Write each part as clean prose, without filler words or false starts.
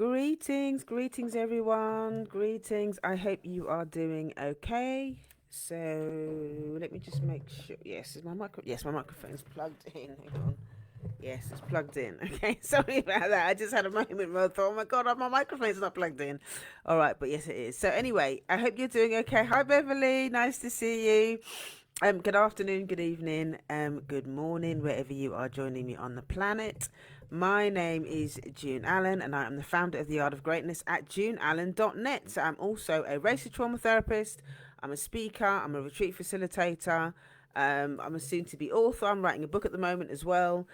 Greetings everyone. Greetings. I hope you are doing okay. So let me just make sure. Yes, is my micro? Yes, my microphone's plugged in. Hang on. Yes, it's plugged in. Okay, sorry about that. I just had a moment where I thought, oh my god, my microphone's not plugged in. All right, but yes, it is. So anyway, I hope you're doing okay. Hi Beverly, nice to see you. Good afternoon, good evening, good morning, wherever you are joining me on the planet. My name is June Allen, and I am the founder of the Art of Greatness at juneallen.net. So I'm also a racial trauma therapist. I'm a speaker. I'm a retreat facilitator. I'm a soon-to-be author. I'm writing a book at the moment as well.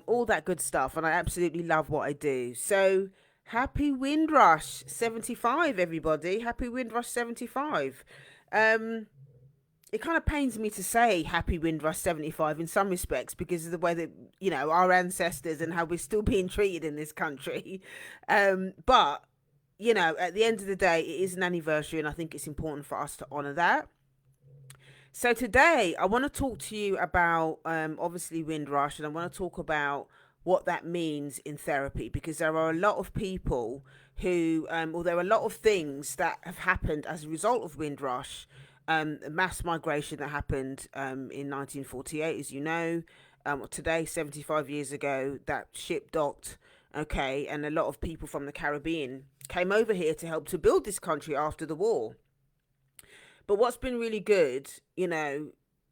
All that good stuff, and I absolutely love what I do. So happy Windrush 75, everybody! Happy Windrush 75. Um, it kind of pains me to say happy Windrush 75 in some respects because of the way that, our ancestors and how we're still being treated in this country. But, at the end of the day, it is an anniversary, and I think it's important for us to honour that. So today, I want to talk to you about obviously Windrush, and I want to talk about what that means in therapy, because there are a lot of people who, or there are a lot of things that have happened as a result of Windrush, mass migration that happened in 1948, as you know. Today, 75 years ago, that ship docked, okay, and a lot of people from the Caribbean came over here to help to build this country after the war. But what's been really good,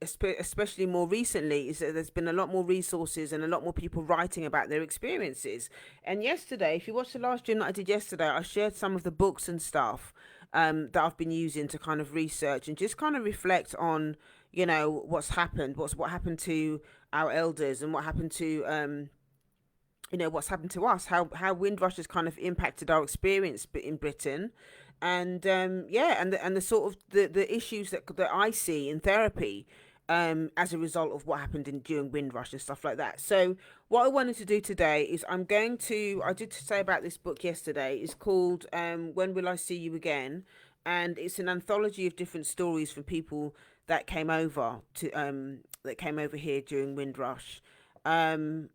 especially more recently, is that there's been a lot more resources and a lot more people writing about their experiences. And yesterday, if you watched the last stream that I did yesterday, I shared some of the books and stuff that I've been using to kind of research and just kind of reflect on, what's happened, what happened to our elders, and what happened to what's happened to us, how Windrush has kind of impacted our experience in Britain, and and the sort of the issues that I see in therapy as a result of what happened during Windrush and stuff like that. So what I wanted to do today is I did say about this book yesterday. It's called When Will I See You Again, and it's an anthology of different stories from people that came over here during Windrush. And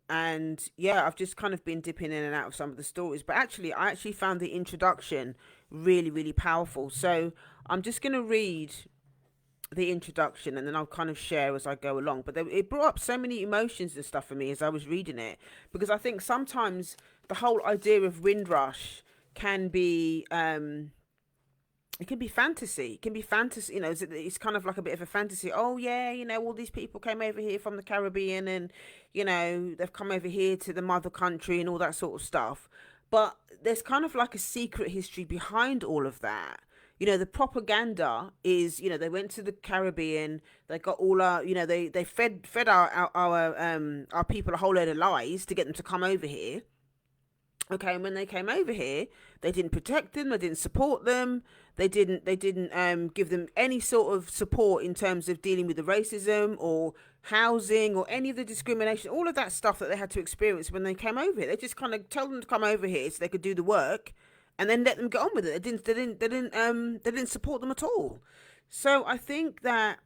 yeah, I've just kind of been dipping in and out of some of the stories, but I actually found the introduction really, really powerful. So I'm just going to read the introduction, and then I'll kind of share as I go along. But it brought up so many emotions and stuff for me as I was reading it, because I think sometimes the whole idea of Windrush can be it can be fantasy. It can be fantasy. It's kind of like a bit of a fantasy. Oh yeah, all these people came over here from the Caribbean, and they've come over here to the mother country and all that sort of stuff. But there's kind of like a secret history behind all of that. The propaganda is, they went to the Caribbean, they got all our, they fed our people a whole load of lies to get them to come over here. Okay, and when they came over here, they didn't protect them, they didn't support them, they didn't give them any sort of support in terms of dealing with the racism or housing or any of the discrimination, all of that stuff that they had to experience when they came over here. They just kind of told them to come over here so they could do the work, and then let them get on with it. They didn't support them at all. So I think that,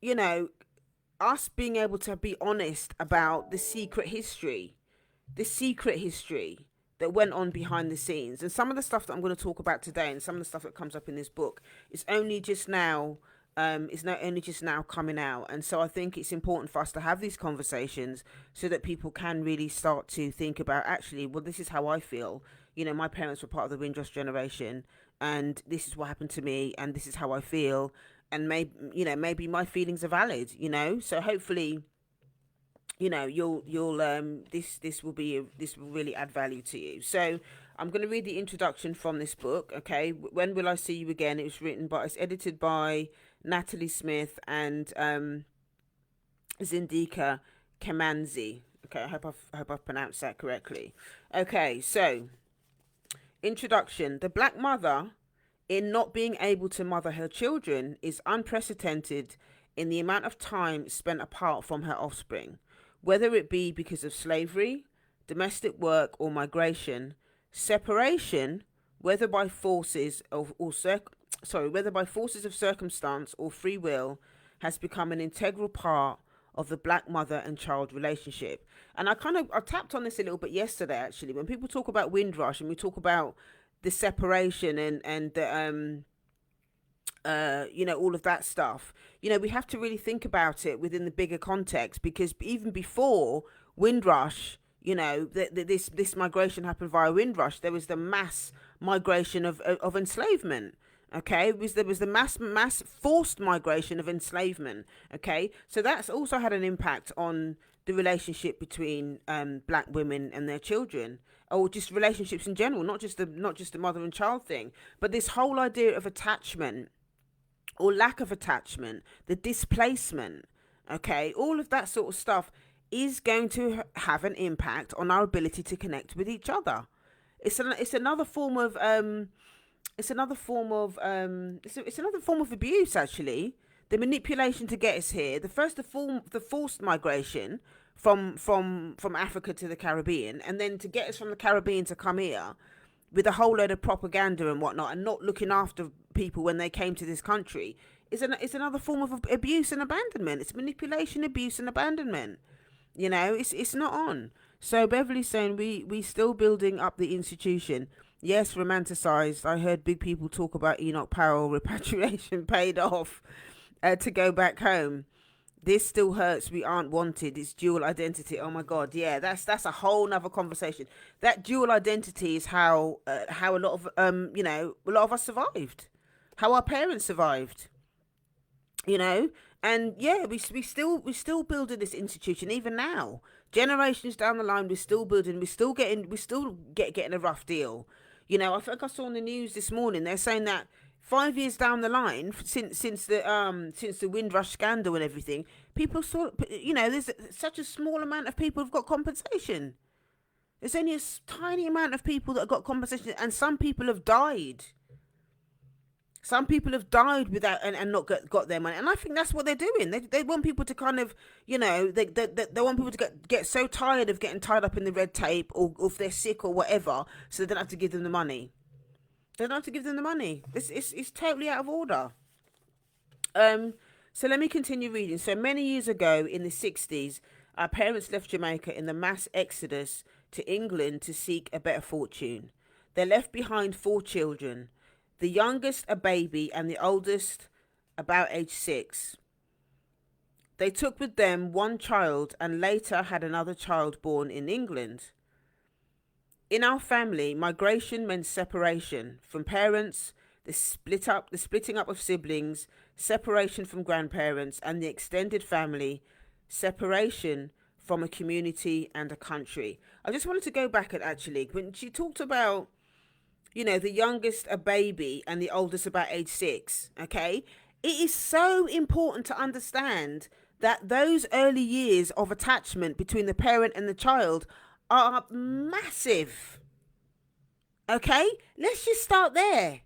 you know, us being able to be honest about the secret history that went on behind the scenes, and some of the stuff that I'm going to talk about today, and some of the stuff that comes up in this book, is only just now. Is not only just now coming out, and so I think it's important for us to have these conversations so that people can really start to think about, actually, well, this is how I feel. My parents were part of the Windrush generation, and this is what happened to me, and this is how I feel, and maybe my feelings are valid. So hopefully, you'll this will really add value to you. So I'm going to read the introduction from this book. Okay, When Will I See You Again? It's edited by Natalie Smith and Zindika Kemanzi. Okay, I hope I've pronounced that correctly. Okay, so introduction. The black mother, in not being able to mother her children, is unprecedented in the amount of time spent apart from her offspring, whether it be because of slavery, domestic work, or migration. Separation, whether by forces whether by forces of circumstance or free will, has become an integral part of the black mother and child relationship. And I tapped on this a little bit yesterday, actually. When people talk about Windrush and we talk about the separation and the all of that stuff, we have to really think about it within the bigger context, because even before Windrush, this migration happened via Windrush. There was the mass migration of enslavement. Okay, there was the mass forced migration of enslavement. Okay, so that's also had an impact on the relationship between black women and their children, or just relationships in general, not just the mother and child thing, but this whole idea of attachment or lack of attachment, the displacement. Okay, all of that sort of stuff is going to have an impact on our ability to connect with each other. It's another form of it's another form of it's another form of abuse, actually. The manipulation to get us here. The forced migration from Africa to the Caribbean, and then to get us from the Caribbean to come here with a whole load of propaganda and whatnot, and not looking after people when they came to this country, is another form of abuse and abandonment. It's manipulation, abuse, and abandonment. It's not on. So Beverly's saying we still building up the institution. Yes, romanticized. I heard big people talk about Enoch Powell repatriation paid off to go back home. This still hurts. We aren't wanted. It's dual identity. Oh my God, yeah, that's a whole nother conversation. That dual identity is how a lot of a lot of us survived, how our parents survived. And yeah, we still building this institution even now. Generations down the line, we're still building. Getting a rough deal. I think I saw on the news this morning they're saying that 5 years down the line, since the Windrush scandal and everything, people saw, there's such a small amount of people who've got compensation. There's only a tiny amount of people that have got compensation, and some people have died. Some people have died without and not got their money, and I think that's what they're doing. They want people to kind of, they want people to get so tired of getting tied up in the red tape, or if they're sick or whatever, so they don't have to give them the money. They don't have to give them the money. It's totally out of order. So let me continue reading. So many years ago, in the 60s, our parents left Jamaica in the mass exodus to England to seek a better fortune. They left behind 4 children. The youngest a baby and the oldest about age 6. They took with them 1 child and later had another child born in England. In our family, migration meant separation from parents, the splitting up of siblings, separation from grandparents and the extended family, separation from a community and a country. I just wanted to go back at actually when she talked about the youngest a baby and the oldest about age 6, okay? It is so important to understand that those early years of attachment between the parent and the child are massive. Okay? Let's just start there.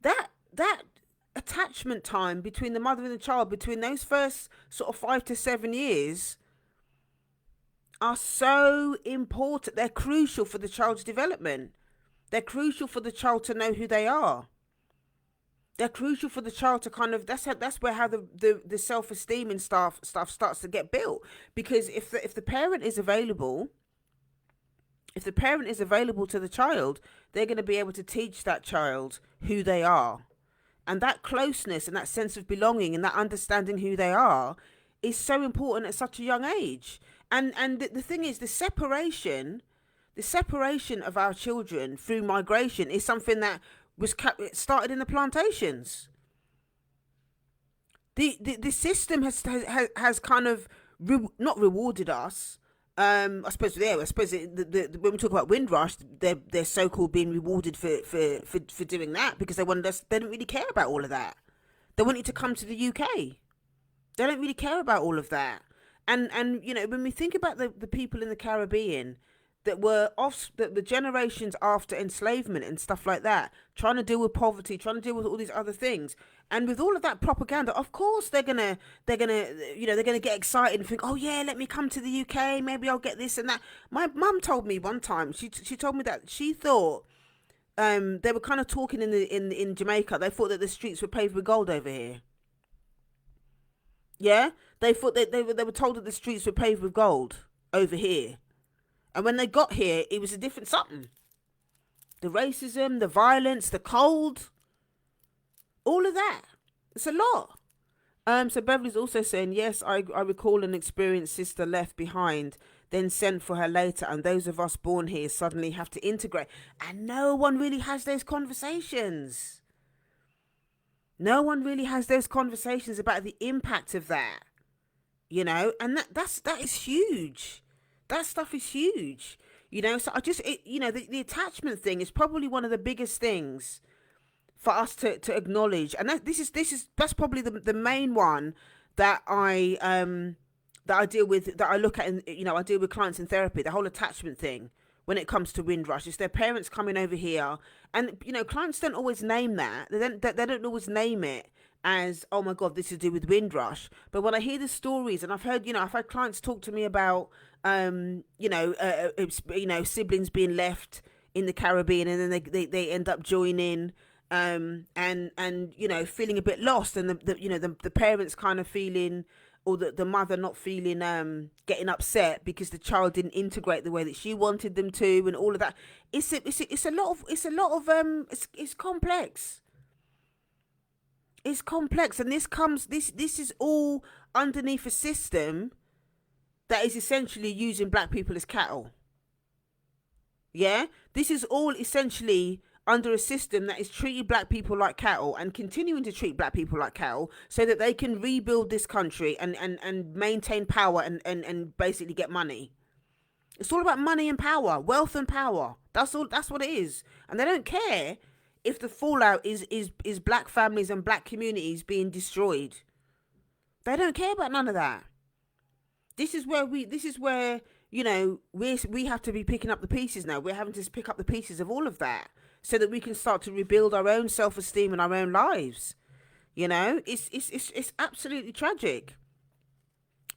That attachment time between the mother and the child, between those first sort of 5 to 7 years, are so important. They're crucial for the child's development. They're crucial for the child to know who they are. They're crucial for the child to kind of, that's where how the self-esteem and stuff starts to get built. Because if the parent is available, to the child, they're going to be able to teach that child who they are. And that closeness and that sense of belonging and that understanding who they are is so important at such a young age. And the thing is, the separation of our children through migration is something that started in the plantations. The system has kind of not rewarded us. I suppose when we talk about Windrush, they're so-called being rewarded for doing that, because they wanted us. They don't really care about all of that. They want you to come to the UK. They don't really care about all of that. And when we think about the people in the Caribbean that were the generations after enslavement and stuff like that, trying to deal with poverty, trying to deal with all these other things, and with all of that propaganda, of course they're gonna get excited and think, oh yeah, let me come to the UK, maybe I'll get this and that. My mum told me one time, she told me that she thought they were kind of talking in Jamaica. They thought that the streets were paved with gold over here. Yeah, they thought they were told that the streets were paved with gold over here, and when they got here, it was a different something. The racism, the violence, the cold, all of that. It's a lot. So Beverly's also saying, yes, I recall an experienced sister left behind, then sent for her later, and those of us born here suddenly have to integrate. And no one really has those conversations. No one really has those conversations about the impact of that. And that is huge. That stuff is huge. So the attachment thing is probably one of the biggest things for us to acknowledge, and that's probably the main one that I deal with, that I look at I deal with clients in therapy. The whole attachment thing when it comes to Windrush, it's their parents coming over here, and clients don't always name that. They don't always name it as, oh my god, this is to do with Windrush. But when I hear the stories, and I've had clients talk to me about siblings being left in the Caribbean, and then they end up joining, and feeling a bit lost, and the parents kind of feeling, or the mother not feeling, getting upset because the child didn't integrate the way that she wanted them to, and all of that. It's a lot of it's complex. It's complex, and this is all underneath a system that is essentially using black people as cattle. Yeah, this is all essentially under a system that is treating black people like cattle, and continuing to treat black people like cattle, so that they can rebuild this country and maintain power, and basically get money. It's all about money and power, wealth and power. That's what it is. And they don't care if the fallout is black families and black communities being destroyed. They don't care about none of that. This is where we have to be picking up the pieces now. We're having to pick up the pieces of all of that, so that we can start to rebuild our own self-esteem and our own lives. It's absolutely tragic.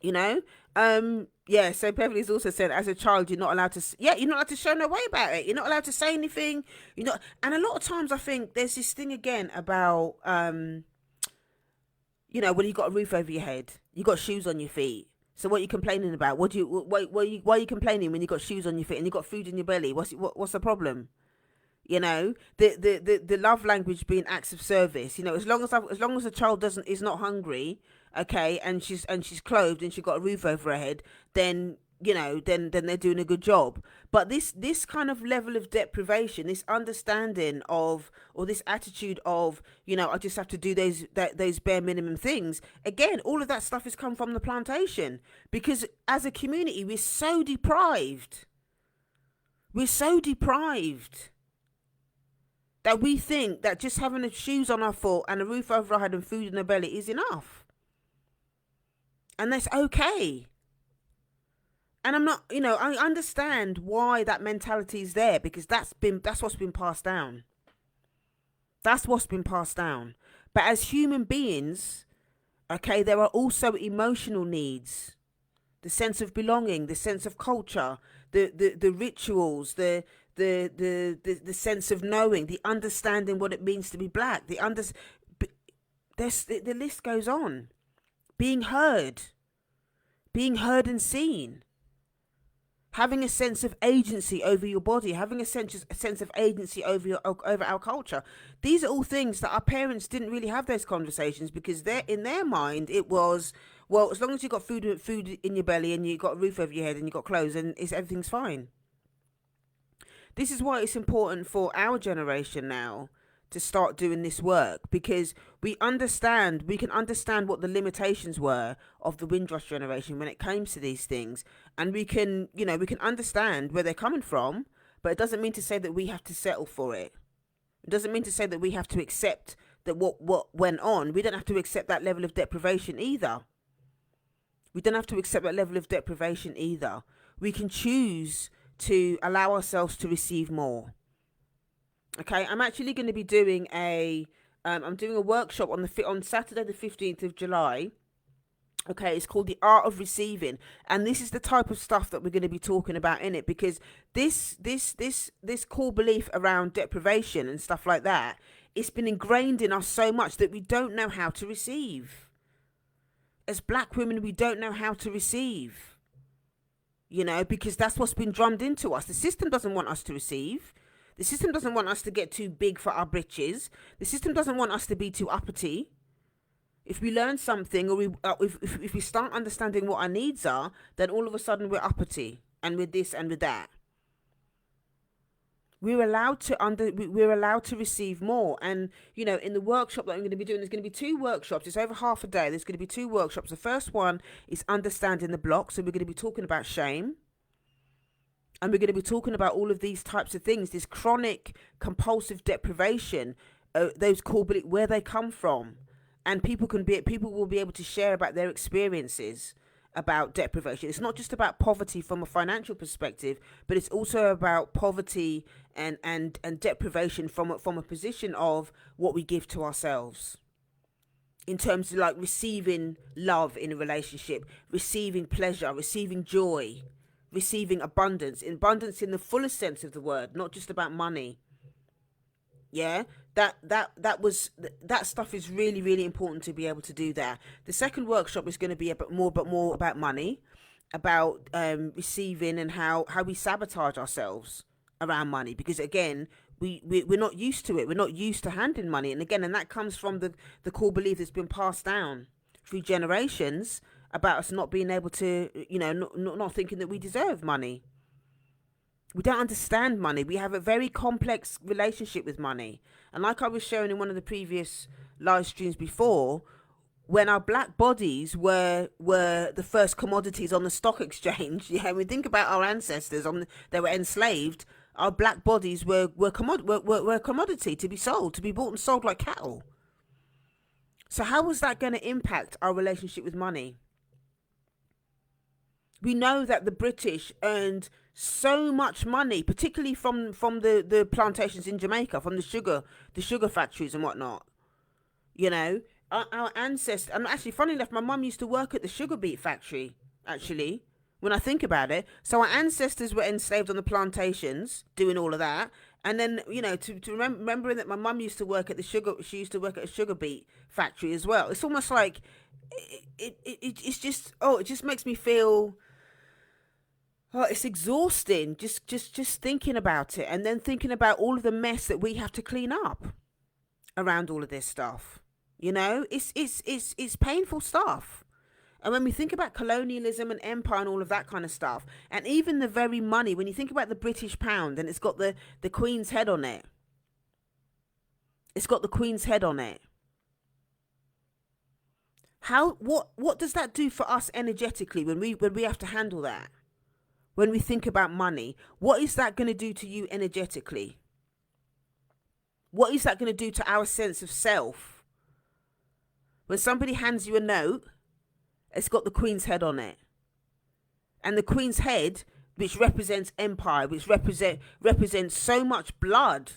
So Beverly's also said, as a child, you're not allowed to show no way about it. You're not allowed to say anything. And a lot of times I think there's this thing again about, when you got a roof over your head, you got shoes on your feet. So what are you complaining about? Why are you complaining when you got shoes on your feet and you got food in your belly? What's the problem? The love language being acts of service. As long as the child is not hungry, okay, and she's clothed and she got a roof over her head, then then they're doing a good job. But this kind of level of deprivation, this understanding of, or this attitude of, I just have to do those bare minimum things. Again, all of that stuff has come from the plantation, because as a community we're so deprived. That we think that just having the shoes on our foot and a roof over our head and food in our belly is enough. And that's okay. And I'm not, I understand why that mentality is there, because that's what's been passed down. That's what's been passed down. But as human beings, okay, there are also emotional needs. The sense of belonging, the sense of culture, the rituals, the sense of knowing, the understanding what it means to be black, the list goes on. Being heard and seen, having a sense of agency over your body, having a sense of agency over our culture. These are all things that our parents didn't really have those conversations, because in their mind it was, well, as long as you got food in your belly and you got a roof over your head and you got clothes, and everything's fine. This is why it's important for our generation now to start doing this work, because we can understand what the limitations were of the Windrush generation when it comes to these things, and we can understand where they're coming from. But it doesn't mean to say that we have to settle for it. It doesn't mean to say that we have to accept that what went on. We don't have to accept that level of deprivation either. We can choose to allow ourselves to receive more. Okay, I'm actually going to be doing I'm doing a workshop on Saturday the 15th of July. Okay, it's called The Art of Receiving, and this is the type of stuff that we're going to be talking about in it, because this core belief around deprivation and stuff like that, it's been ingrained in us so much that we don't know how to receive. as black women, we don't know how to receive, because that's what's been drummed into us. The system doesn't want us to receive. The system doesn't want us to get too big for our britches. The system doesn't want us to be too uppity. If we learn something, or if we start understanding what our needs are, then all of a sudden we're uppity and with this and with that. We're allowed to receive more. And in the workshop that I'm going to be doing, there's going to be 2 workshops. It's over half a day. There's going to be 2 workshops. The first one is understanding the block. So we're going to be talking about shame, and we're going to be talking about all of these types of things, this chronic compulsive deprivation, those core beliefs, where they come from. And people will be able to share about their experiences about deprivation. It's not just about poverty from a financial perspective, but it's also about poverty and deprivation from a position of what we give to ourselves, in terms of like receiving love in a relationship, receiving pleasure, receiving joy, receiving abundance in the fullest sense of the word, not just about money. Yeah, that stuff is really, really important to be able to do that. The second workshop is going to be a bit more about money, about receiving, and how we sabotage ourselves around money, because again, we're not used to it. We're not used to handling money, and that comes from the core belief that's been passed down through generations about us not being able to, not thinking that we deserve money. We don't understand money. We have a very complex relationship with money. And like I was showing in one of the previous live streams before, when our black bodies were the first commodities on the stock exchange, we think about our ancestors, they were enslaved. Our black bodies were a commodity to be sold, to be bought and sold like cattle. So how was that going to impact our relationship with money? We know that the British earned so much money, particularly from the plantations in Jamaica, from the sugar factories and whatnot. Our ancestors, and actually, funny enough, my mum used to work at the sugar beet factory, actually, when I think about it. So our ancestors were enslaved on the plantations, doing all of that. And then, remembering that my mum used to work at she used to work at a sugar beet factory as well. It's almost like, it just makes me feel, it's exhausting just thinking about it, and then thinking about all of the mess that we have to clean up around all of this stuff. It's painful stuff. And when we think about colonialism and empire and all of that kind of stuff, and even the very money, when you think about the British pound, and it's got the Queen's head on it. It's got the Queen's head on it. What does that do for us energetically when we have to handle that? When we think about money, what is that going to do to you energetically? What is that going to do to our sense of self? When somebody hands you a note, it's got the Queen's head on it. And the Queen's head, which represents empire, which represents so much blood,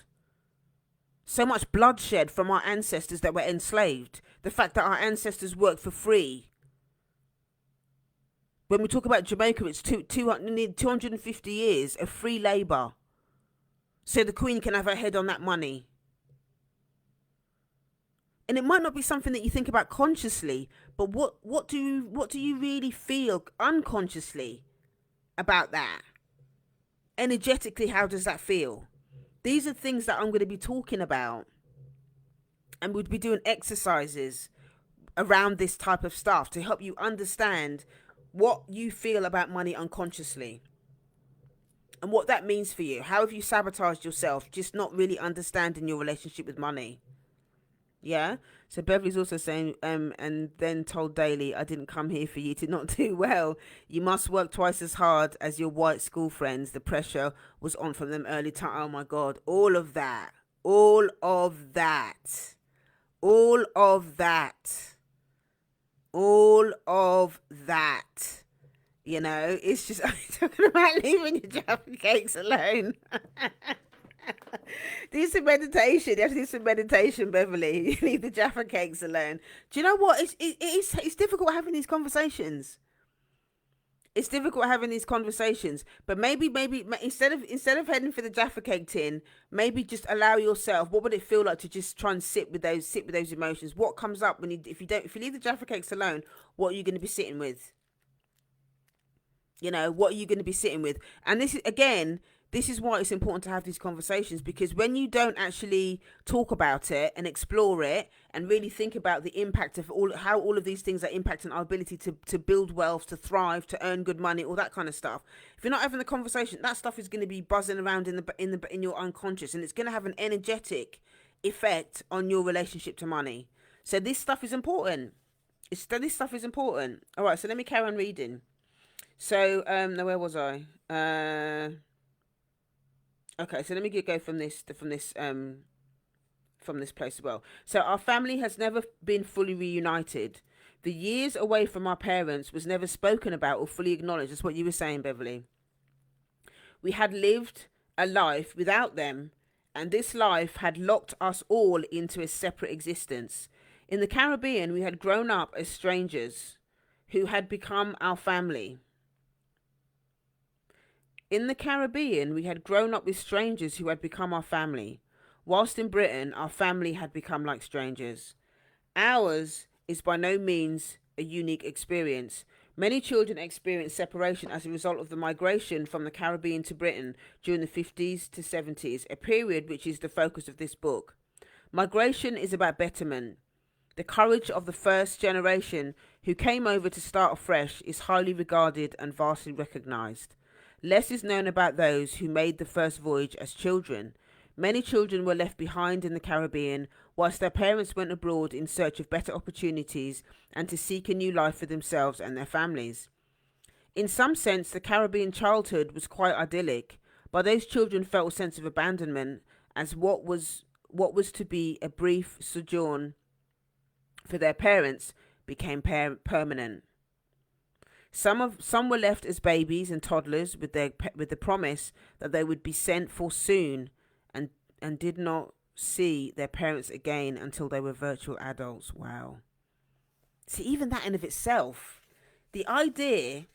so much bloodshed from our ancestors that were enslaved. The fact that our ancestors worked for free. When we talk about Jamaica, it's 250 years of free labour. So the Queen can have her head on that money. And it might not be something that you think about consciously, but what do you really feel unconsciously about that? Energetically, how does that feel? These are things that I'm going to be talking about. And we'll be doing exercises around this type of stuff to help you understand what you feel about money unconsciously and what that means for you. How have you sabotaged yourself just not really understanding your relationship with money? Yeah. So Beverly's also saying, and then told Daly, I didn't come here for you to not do well. You must work twice as hard as your white school friends. The pressure was on from them early time. Oh my God. All of that. All of that. All of that. All of that. It's just, I'm talking about leaving your Jaffa cakes alone. Do some meditation. You have to do some meditation, Beverly. Leave the Jaffa cakes alone. Do you know what? It's difficult having these conversations. It's difficult having these conversations, but maybe instead of heading for the Jaffa Cake tin, maybe just allow yourself. What would it feel like to just try and sit with those emotions? What comes up when you if you leave the Jaffa Cakes alone? What are you going to be sitting with? What are you going to be sitting with? And this is why it's important to have these conversations, because when you don't actually talk about it and explore it and really think about the impact of how all of these things are impacting our ability to build wealth, to thrive, to earn good money, all that kind of stuff. If you're not having the conversation, that stuff is going to be buzzing around in your unconscious, and it's going to have an energetic effect on your relationship to money. So this stuff is important. This stuff is important. All right, so let me carry on reading. So, now where was I? Okay, so let me go from this place as well. So our family has never been fully reunited. The years away from our parents was never spoken about or fully acknowledged. That's what you were saying, Beverly. We had lived a life without them, and this life had locked us all into a separate existence. In the Caribbean, we had grown up as strangers who had become our family. In the Caribbean, we had grown up with strangers who had become our family, whilst in Britain, our family had become like strangers. Ours is by no means a unique experience. Many children experience separation as a result of the migration from the Caribbean to Britain during the 50s to 70s, a period which is the focus of this book. Migration is about betterment. The courage of the first generation who came over to start afresh is highly regarded and vastly recognised. Less is known about those who made the first voyage as children. Many children were left behind in the Caribbean, whilst their parents went abroad in search of better opportunities and to seek a new life for themselves and their families. In some sense, the Caribbean childhood was quite idyllic, but those children felt a sense of abandonment as what was to be a brief sojourn for their parents became permanent. Some were left as babies and toddlers with the promise that they would be sent for soon, and did not see their parents again until they were virtual adults. Wow. See, even that in of itself, the idea.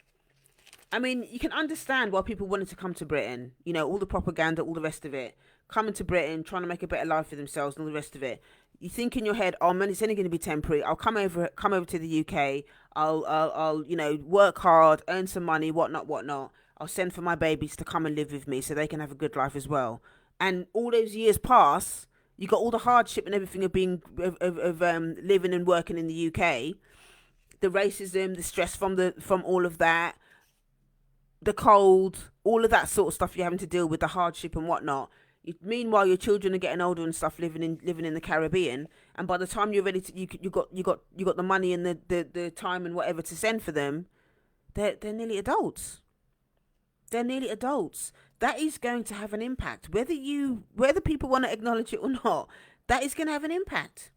I mean, you can understand why people wanted to come to Britain. All the propaganda, all the rest of it. Coming to Britain, trying to make a better life for themselves, and all the rest of it. You think in your head, oh man, it's only going to be temporary. I'll come over to the UK. I'll work hard, earn some money, whatnot. I'll send for my babies to come and live with me so they can have a good life as well. And all those years pass. You got all the hardship and everything of living and working in the UK. The racism, the stress from all of that, the cold, all of that sort of stuff you're having to deal with, the hardship and whatnot. Meanwhile, your children are getting older and stuff, living in the Caribbean, and by the time you're ready to, you got the money and the time and whatever to send for them, they're nearly adults. They're nearly adults. That is going to have an impact, whether people want to acknowledge it or not. That is going to have an impact.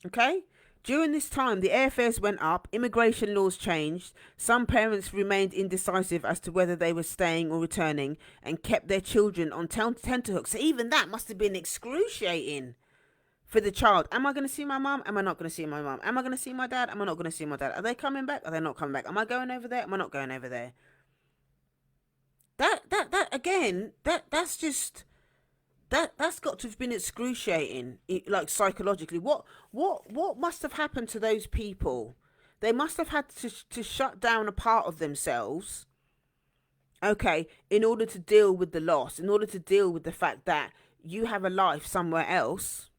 Okay. During this time, the airfares went up, immigration laws changed, some parents remained indecisive as to whether they were staying or returning, and kept their children on tenterhooks. So even that must have been excruciating for the child. Am I going to see my mum? Am I not going to see my mum? Am I going to see my dad? Am I not going to see my dad? Are they coming back? Are they not coming back? Am I going over there? Am I not going over there? That's just... That's got to have been excruciating, like psychologically. What must have happened to those people? They must have had to shut down a part of themselves, okay, in order to deal with the loss, in order to deal with the fact that you have a life somewhere else,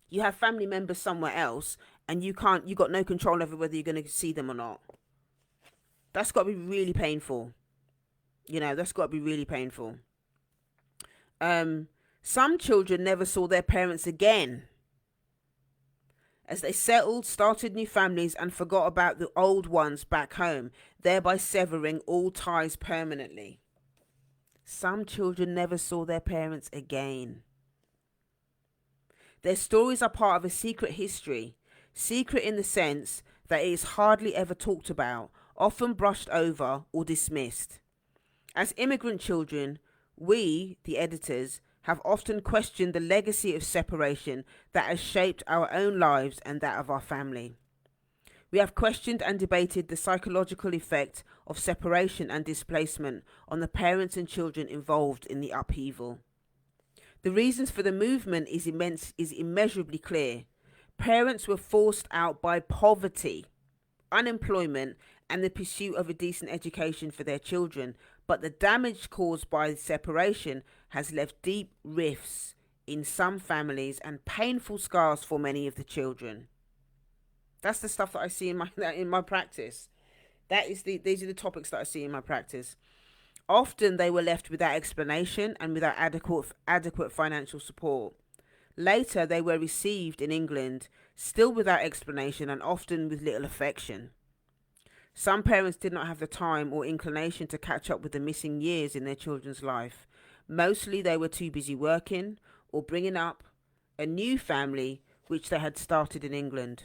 you have family members somewhere else, and you got no control over whether you're going to see them or not. That's got to be really painful. That's got to be really painful. Some children never saw their parents again as they settled, started new families, and forgot about the old ones back home, thereby severing all ties permanently. Some children never saw their parents again. Their stories are part of a secret history, secret in the sense that it is hardly ever talked about, often brushed over or dismissed. As immigrant children, we, the editors, have often questioned the legacy of separation that has shaped our own lives and that of our family. We have questioned and debated the psychological effect of separation and displacement on the parents and children involved in the upheaval. The reasons for the movement is immeasurably clear. Parents were forced out by poverty, unemployment, and the pursuit of a decent education for their children, but the damage caused by separation has left deep rifts in some families and painful scars for many of the children. That's the stuff that I see in my practice. These are the topics that I see in my practice. Often they were left without explanation and without adequate financial support. Later they were received in England, still without explanation and often with little affection. Some parents did not have the time or inclination to catch up with the missing years in their children's life. Mostly they were too busy working or bringing up a new family which they had started in England.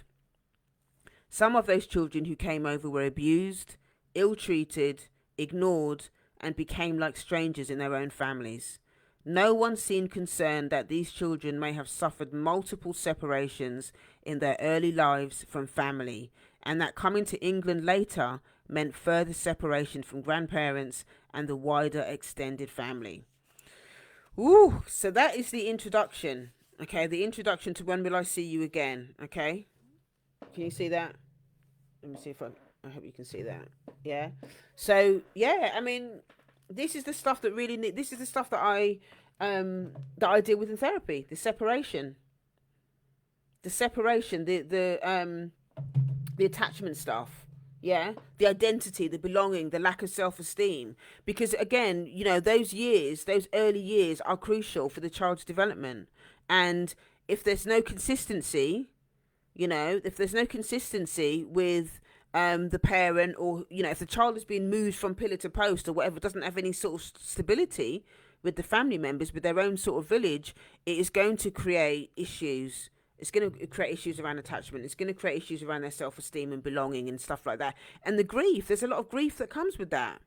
Some of those children who came over were abused, ill-treated, ignored, and became like strangers in their own families. No one seemed concerned that these children may have suffered multiple separations in their early lives from family, and that coming to England later meant further separation from grandparents and the wider extended family. Ooh, so that is the introduction. Okay, the introduction to When Will I See You Again? Okay, can you see that? Let me see if I hope you can see that. Yeah. So yeah, I mean, this is the stuff that this is the stuff that I deal with in therapy. The separation, the attachment stuff. Yeah, the identity, the belonging, the lack of self-esteem. Because again, those early years are crucial for the child's development. And if there's no consistency, if there's no consistency with the parent, or if the child is being moved from pillar to post or whatever, doesn't have any sort of stability with the family members, with their own sort of village, it is going to create issues. It's going to create issues around attachment. It's going to create issues around their self-esteem and belonging and stuff like that. And the grief, there's a lot of grief that comes with that.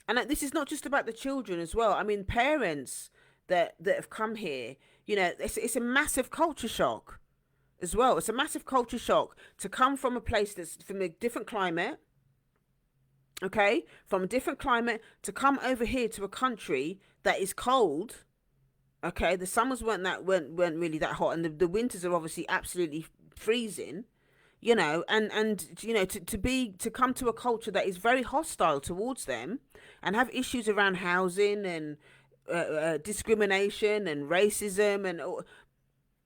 And this is not just about the children as well. I mean, parents that have come here, it's a massive culture shock as well. It's a massive culture shock to come from a place that's from a different climate, okay? From a different climate to come over here to a country that is cold. Okay, the summers weren't really that hot, and the winters are obviously absolutely freezing, and to come to a culture that is very hostile towards them, and have issues around housing and discrimination and racism, and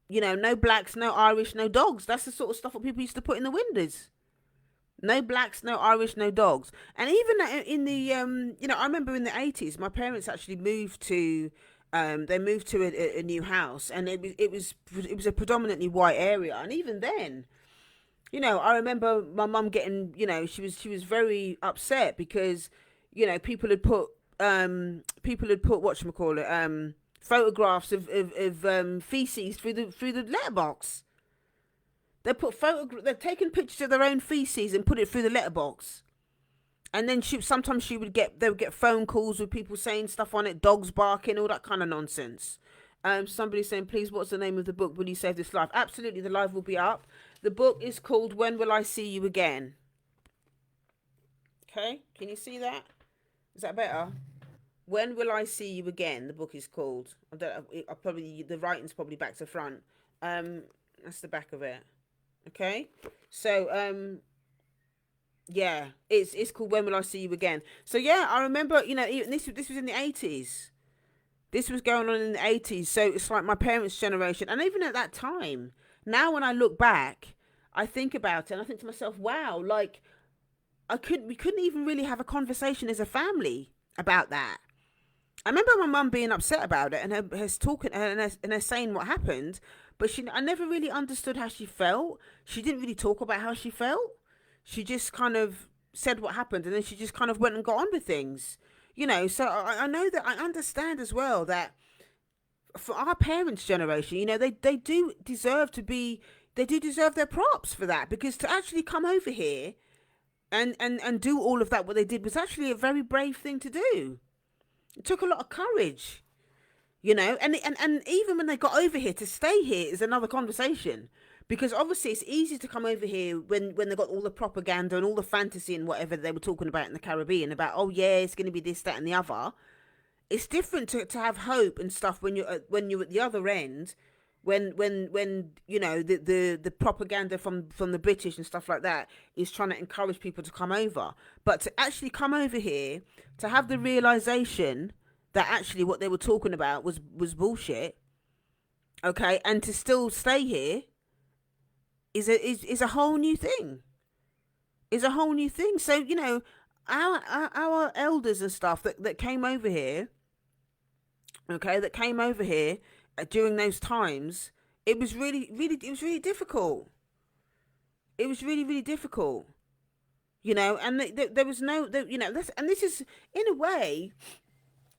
no blacks, no Irish, no dogs. That's the sort of stuff that people used to put in the windows. No blacks, no Irish, no dogs. And even in the I remember in the 80s, my parents actually moved to. They moved to a new house, and it was a predominantly white area. And even then, I remember my mum getting, she was very upset because, people had put whatchamacallit, photographs of feces through the letterbox. They'd taken pictures of their own feces and put it through the letterbox. And then sometimes they would get phone calls with people saying stuff on it, dogs barking, all that kind of nonsense. Somebody saying, please, what's the name of the book? Will you save this life? Absolutely, the live will be up. The book is called When Will I See You Again? Okay, can you see that? Is that better? When Will I See You Again? The book is called. The writing's probably back to front. That's the back of it. Okay, so yeah, it's called When Will I See You Again? So yeah, I remember, this was in the 80s. This was going on in the 80s. So it's like my parents' generation. And even at that time, now when I look back, I think about it and I think to myself, wow, like we couldn't even really have a conversation as a family about that. I remember my mum being upset about it and her saying what happened, but I never really understood how she felt. She didn't really talk about how she felt. She just kind of said what happened, and then she just kind of went and got on with things, So I know that I understand as well that for our parents' generation, they do deserve their props for that, because to actually come over here and do all of that, what they did was actually a very brave thing to do. It took a lot of courage, and even when they got over here, to stay here is another conversation. Because obviously it's easy to come over here when they got all the propaganda and all the fantasy and whatever they were talking about in the Caribbean about, oh yeah, it's going to be this, that, and the other. It's different to have hope and stuff when you're at the other end, when you know the propaganda from the British and stuff like that is trying to encourage people to come over. But to actually come over here, to have the realization that actually what they were talking about was bullshit, okay, and to still stay here is a whole new thing. Is a whole new thing. So you know, our elders and stuff that came over here, okay, that came over here during those times, it was it was really difficult. It was really difficult, you know, and there was no, you know, and this is in a way,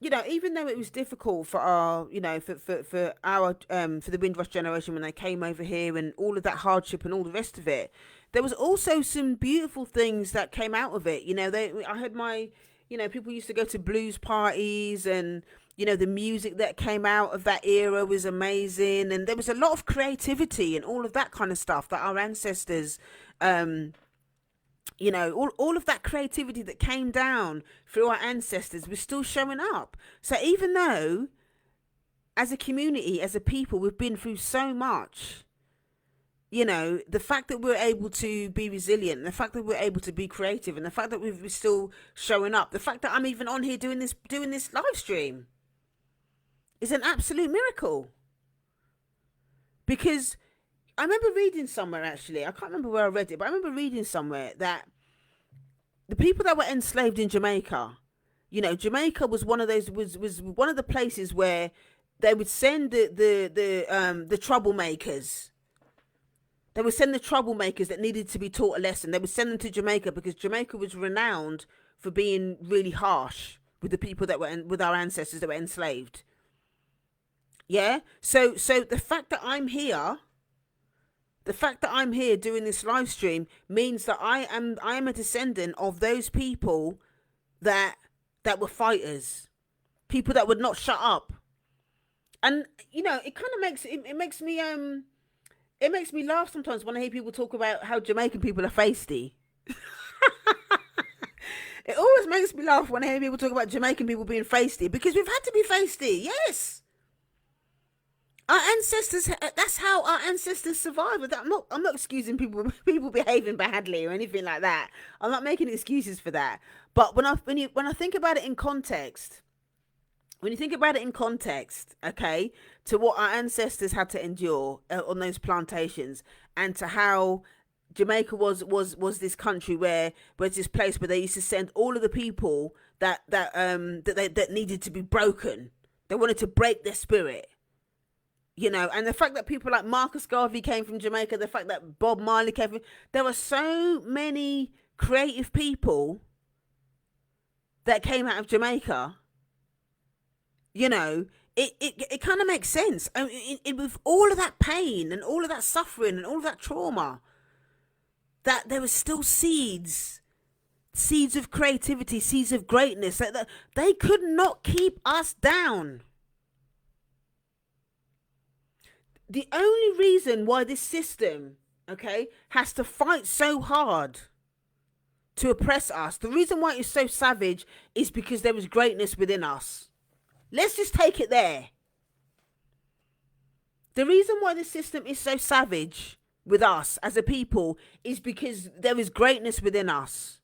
you know, even though it was difficult for our, you know, for our for the Windrush generation when they came over here and all of that hardship and all the rest of it, there was also some beautiful things that came out of it. You know, I had my, you know, people used to go to blues parties, and you know the music that came out of that era was amazing, and there was a lot of creativity and all of that kind of stuff that our ancestors, you know, all of that creativity that came down through our ancestors was still showing up. So even though as a community, as a people, we've been through so much, you know, the fact that we're able to be resilient, the fact that we're able to be creative, and the fact that we're still showing up, the fact that I'm even on here doing this live stream is an absolute miracle. Because I remember reading somewhere, actually, I can't remember where I read it, but I remember reading somewhere that the people that were enslaved in Jamaica, you know, Jamaica was one of those, was one of the places where they would send the troublemakers. They would send the troublemakers that needed to be taught a lesson. They would send them to Jamaica because Jamaica was renowned for being really harsh with the people that were with our ancestors that were enslaved. Yeah. So the fact that I'm here, doing this live stream means that I am a descendant of those people that were fighters, people that would not shut up. And you know, it kind of it makes me laugh sometimes when I hear people talk about how Jamaican people are feisty. It always makes me laugh when I hear people talk about Jamaican people being feisty, because we've had to be feisty. Yes. Our ancestors, that's how our ancestors survived. I'm not excusing people behaving badly or anything like that. I'm not making excuses for that. But when I think about it in context, when you think about it in context, okay, to what our ancestors had to endure on those plantations, and to how Jamaica was this country where was this place where they used to send all of the people that needed to be broken. They wanted to break their spirit. You know, and the fact that people like Marcus Garvey came from Jamaica, the fact that Bob Marley came from, there were so many creative people that came out of Jamaica. You know, it kind of makes sense. I mean, with all of that pain and all of that suffering and all of that trauma, that there were still seeds of creativity, seeds of greatness, that they could not keep us down. The only reason why this system, okay, has to fight so hard to oppress us, the reason why it's so savage, is because there is greatness within us. Let's just take it there. The reason why this system is so savage with us as a people is because there is greatness within us.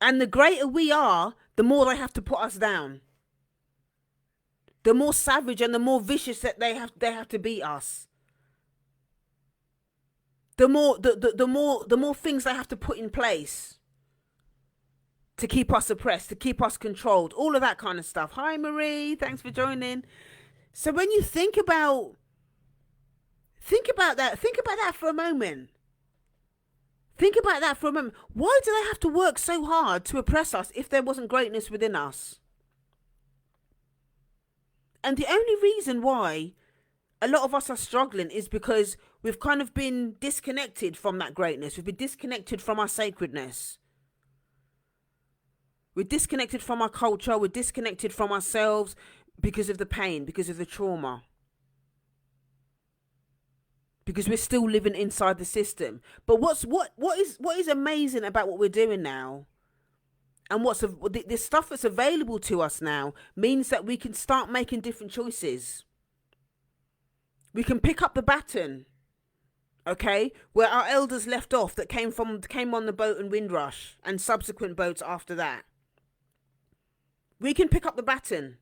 And the greater we are, the more they have to put us down. The more savage and the more vicious that they have to beat us. The more things they have to put in place to keep us oppressed, to keep us controlled, all of that kind of stuff. Hi Marie, thanks for joining. So when you think about that for a moment. Think about that for a moment. Why do they have to work so hard to oppress us if there wasn't greatness within us? And the only reason why a lot of us are struggling is because we've kind of been disconnected from that greatness. We've been disconnected from our sacredness. We're disconnected from our culture. We're disconnected from ourselves because of the pain, because of the trauma. because we're still living inside the system. But what is amazing about what we're doing now, and the stuff that's available to us now, means that we can start making different choices. We can pick up the baton, okay, where our elders left off, that came on the boat in Windrush and subsequent boats after that. We can pick up the baton.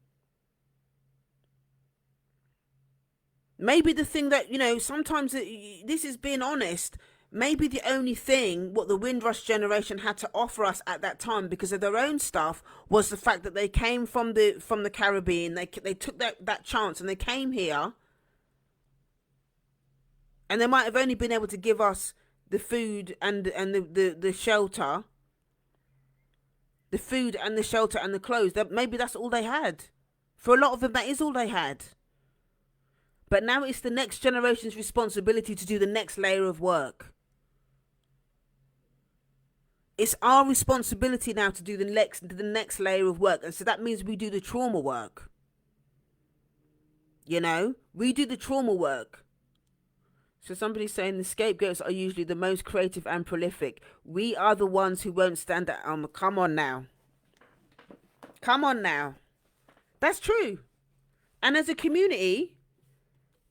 Maybe the thing that, sometimes this is being honest, maybe the only thing what the Windrush generation had to offer us at that time, because of their own stuff, was the fact that they came from the Caribbean. They took that chance and they came here, and they might have only been able to give us the food and the shelter, the food and the shelter and the clothes. Maybe that's all they had. For a lot of them, that is all they had. But now it's the next generation's responsibility to do the next layer of work. It's our responsibility now to do the next layer of work. And so that means we do the trauma work. We do the trauma work. So somebody's saying the scapegoats are usually the most creative and prolific. We are the ones who won't stand up. Come on now. Come on now. That's true. And as a community,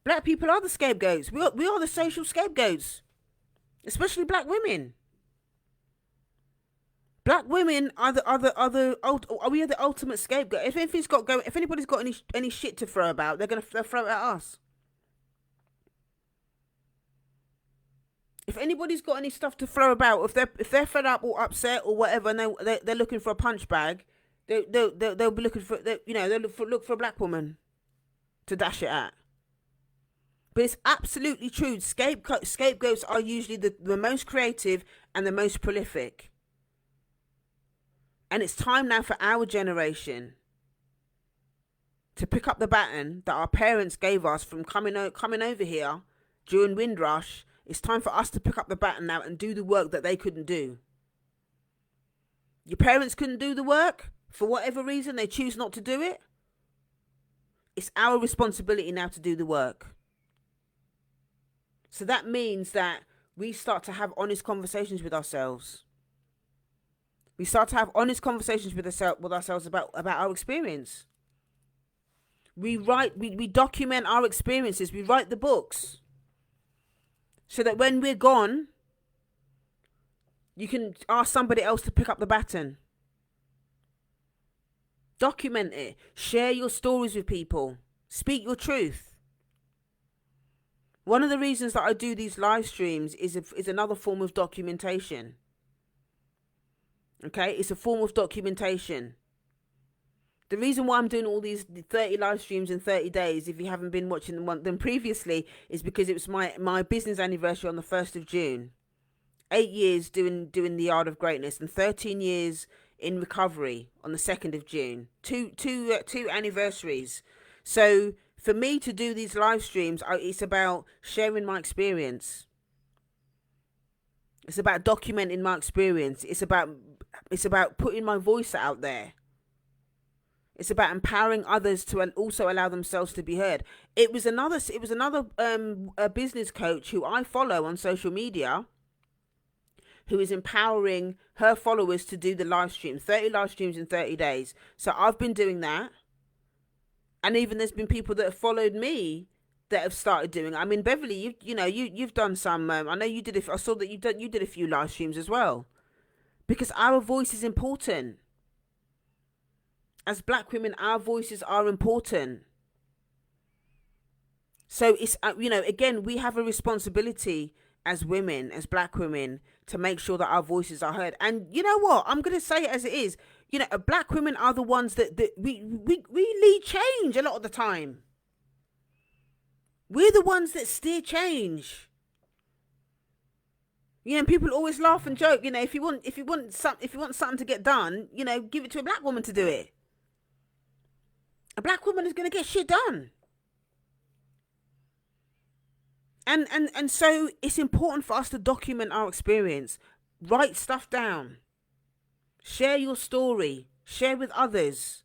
black people are the scapegoats. We are the social scapegoats, especially black women. Black women are we are the ultimate scapegoat. If anybody's got any shit to throw about, they'll throw it at us. If anybody's got any stuff to throw about, if they're fed up or upset or whatever, and they're looking for a punch bag, they'll be looking for they'll look for a black woman to dash it at. But it's absolutely true. Scapegoats are usually the most creative and the most prolific. And it's time now for our generation to pick up the baton that our parents gave us from coming over here during Windrush. It's time for us to pick up the baton now and do the work that they couldn't do. Your parents couldn't do the work for whatever reason. They choose not to do it. It's our responsibility now to do the work. So that means that we start to have honest conversations with ourselves. We start to have honest conversations with ourselves about our experience. We document our experiences. We write the books. So that when we're gone, you can ask somebody else to pick up the baton. Document it. Share your stories with people. Speak your truth. One of the reasons that I do these live streams is another form of documentation. Okay, it's a form of documentation. The reason why I'm doing all these 30 live streams in 30 days, if you haven't been watching them previously, is because it was my business anniversary on the 1st of June. 8 years doing the art of greatness, and 13 years in recovery on the 2nd of June. Two anniversaries. So for me to do these live streams, it's about sharing my experience. It's about documenting my experience. It's about putting my voice out there. It's about empowering others to also allow themselves to be heard. It was another a business coach who I follow on social media, who is empowering her followers to do the live stream, 30 live streams in 30 days. So I've been doing that. And even there's been people that have followed me that have started doing it. I mean, Beverly, you've done some. I know you did. I saw that you did a few live streams as well, because our voice is important. As black women, our voices are important. So it's again, we have a responsibility as women, as black women, to make sure that our voices are heard. And you know what? I'm gonna say it as it is. Black women are the ones that we lead change a lot of the time. We're the ones that steer change. People always laugh and joke. If you want something to get done, give it to a black woman to do it. A black woman is going to get shit done. And so it's important for us to document our experience. Write stuff down. Share your story. Share with others.